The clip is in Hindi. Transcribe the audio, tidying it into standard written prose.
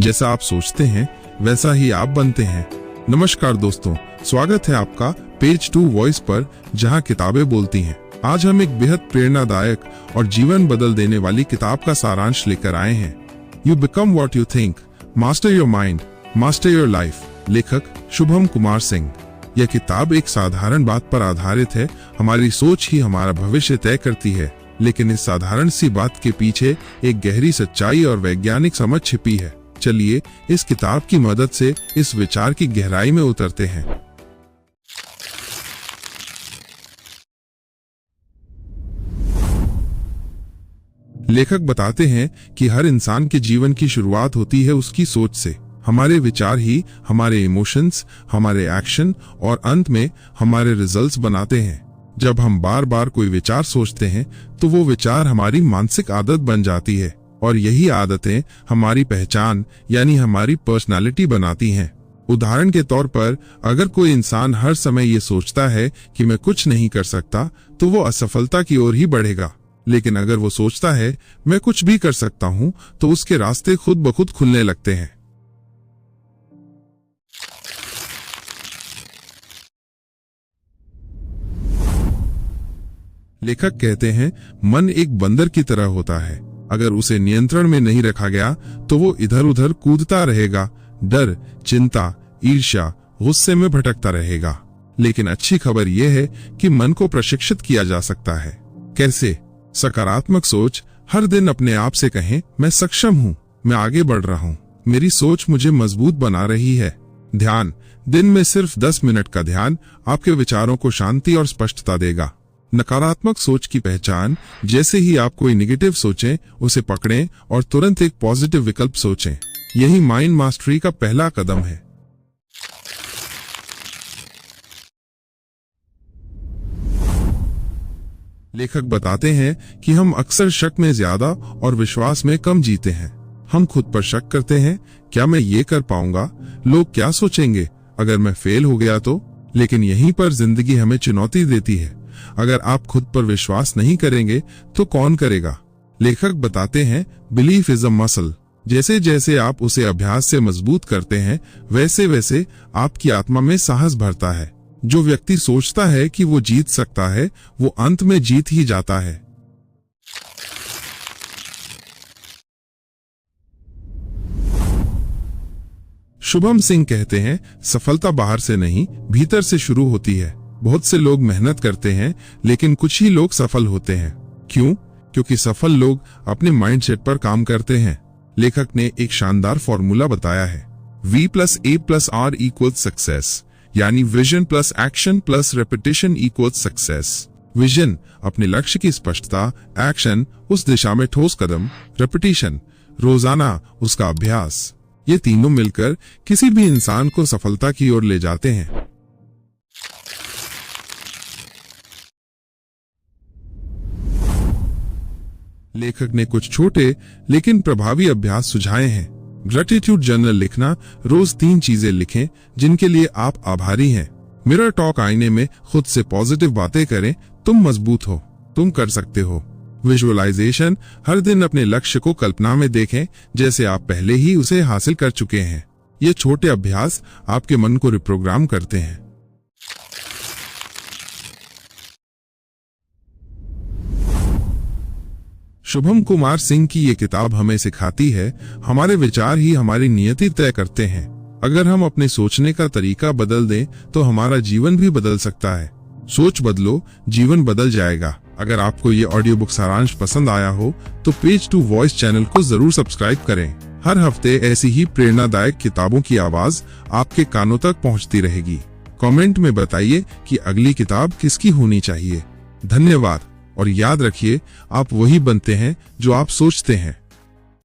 जैसा आप सोचते हैं वैसा ही आप बनते हैं। नमस्कार दोस्तों, स्वागत है आपका पेज 2 वॉइस पर, जहां किताबें बोलती हैं। आज हम एक बेहद प्रेरणादायक और जीवन बदल देने वाली किताब का सारांश लेकर आए हैं। You become what you think, master your mind, master your life. लेखक शुभम कुमार सिंह। यह किताब एक साधारण बात पर आधारित है। हमारी सोच ही हमारा भविष्य तय करती है, लेकिन इस साधारण सी बात के पीछे एक गहरी सच्चाई और वैज्ञानिक समझ छिपी है। चलिए इस किताब की मदद से इस विचार की गहराई में उतरते हैं। लेखक बताते हैं कि हर इंसान के जीवन की शुरुआत होती है उसकी सोच से। हमारे विचार ही हमारे इमोशंस, हमारे एक्शन और अंत में हमारे रिजल्ट्स बनाते हैं। जब हम बार बार कोई विचार सोचते हैं तो वो विचार हमारी मानसिक आदत बन जाती है, और यही आदतें हमारी पहचान यानी हमारी पर्सनालिटी बनाती हैं। उदाहरण के तौर पर, अगर कोई इंसान हर समय ये सोचता है कि मैं कुछ नहीं कर सकता, तो वो असफलता की ओर ही बढ़ेगा। लेकिन अगर वो सोचता है मैं कुछ भी कर सकता हूं, तो उसके रास्ते खुद ब खुद खुलने लगते हैं। लेखक कहते हैं, मन एक बंदर की तरह होता है। अगर उसे नियंत्रण में नहीं रखा गया तो वो इधर उधर कूदता रहेगा, डर, चिंता, ईर्ष्या, गुस्से में भटकता रहेगा। लेकिन अच्छी खबर यह है कि मन को प्रशिक्षित किया जा सकता है। कैसे? सकारात्मक सोच। हर दिन अपने आप से कहें, मैं सक्षम हूँ, मैं आगे बढ़ रहा हूँ, मेरी सोच मुझे मजबूत बना रही है। ध्यान। दिन में सिर्फ 10 मिनट का ध्यान आपके विचारों को शांति और स्पष्टता देगा। नकारात्मक सोच की पहचान। जैसे ही आप कोई नेगेटिव सोचें, उसे पकड़ें और तुरंत एक पॉजिटिव विकल्प सोचें। यही माइंड मास्टरी का पहला कदम है। लेखक बताते हैं कि हम अक्सर शक में ज्यादा और विश्वास में कम जीते हैं। हम खुद पर शक करते हैं, क्या मैं ये कर पाऊंगा? लोग क्या सोचेंगे अगर मैं फेल हो गया तो? लेकिन यहीं पर जिंदगी हमें चुनौती देती है। अगर आप खुद पर विश्वास नहीं करेंगे तो कौन करेगा? लेखक बताते हैं, बिलीफ इज अ मसल। जैसे जैसे आप उसे अभ्यास से मजबूत करते हैं, वैसे वैसे आपकी आत्मा में साहस भरता है। जो व्यक्ति सोचता है कि वो जीत सकता है, वो अंत में जीत ही जाता है। शुभम सिंह कहते हैं, सफलता बाहर से नहीं, भीतर से शुरू होती है। बहुत से लोग मेहनत करते हैं, लेकिन कुछ ही लोग सफल होते हैं। क्यों? क्योंकि सफल लोग अपने माइंडसेट पर काम करते हैं। लेखक ने एक शानदार फॉर्मूला बताया है, V+A+R = सक्सेस, यानी vision plus action plus repetition = success. Vision अपने लक्ष्य की स्पष्टता, एक्शन उस दिशा में ठोस कदम, रेपिटेशन रोजाना उसका अभ्यास। ये तीनों मिलकर किसी भी इंसान को सफलता की ओर ले जाते हैं। लेखक ने कुछ छोटे लेकिन प्रभावी अभ्यास सुझाए हैं। ग्रेटिट्यूड जर्नल लिखना। रोज 3 चीजें लिखें जिनके लिए आप आभारी हैं। Mirror talk. आईने में खुद से पॉजिटिव बातें करें, तुम मजबूत हो, तुम कर सकते हो। विजुअलाइजेशन। हर दिन अपने लक्ष्य को कल्पना में देखें जैसे आप पहले ही उसे हासिल कर चुके हैं। ये छोटे अभ्यास आपके मन को रिप्रोग्राम करते हैं। शुभम कुमार सिंह की ये किताब हमें सिखाती है, हमारे विचार ही हमारी नियति तय करते हैं। अगर हम अपने सोचने का तरीका बदल दें तो हमारा जीवन भी बदल सकता है। सोच बदलो, जीवन बदल जाएगा। अगर आपको ये ऑडियो बुक सारांश पसंद आया हो तो पेज 2 वॉइस चैनल को जरूर सब्सक्राइब करें। हर हफ्ते ऐसी ही प्रेरणादायक किताबों की आवाज आपके कानों तक पहुंचती रहेगी। कमेंट में बताइए कि अगली किताब किसकी होनी चाहिए। धन्यवाद, और याद रखिए, आप वही बनते हैं जो आप सोचते हैं।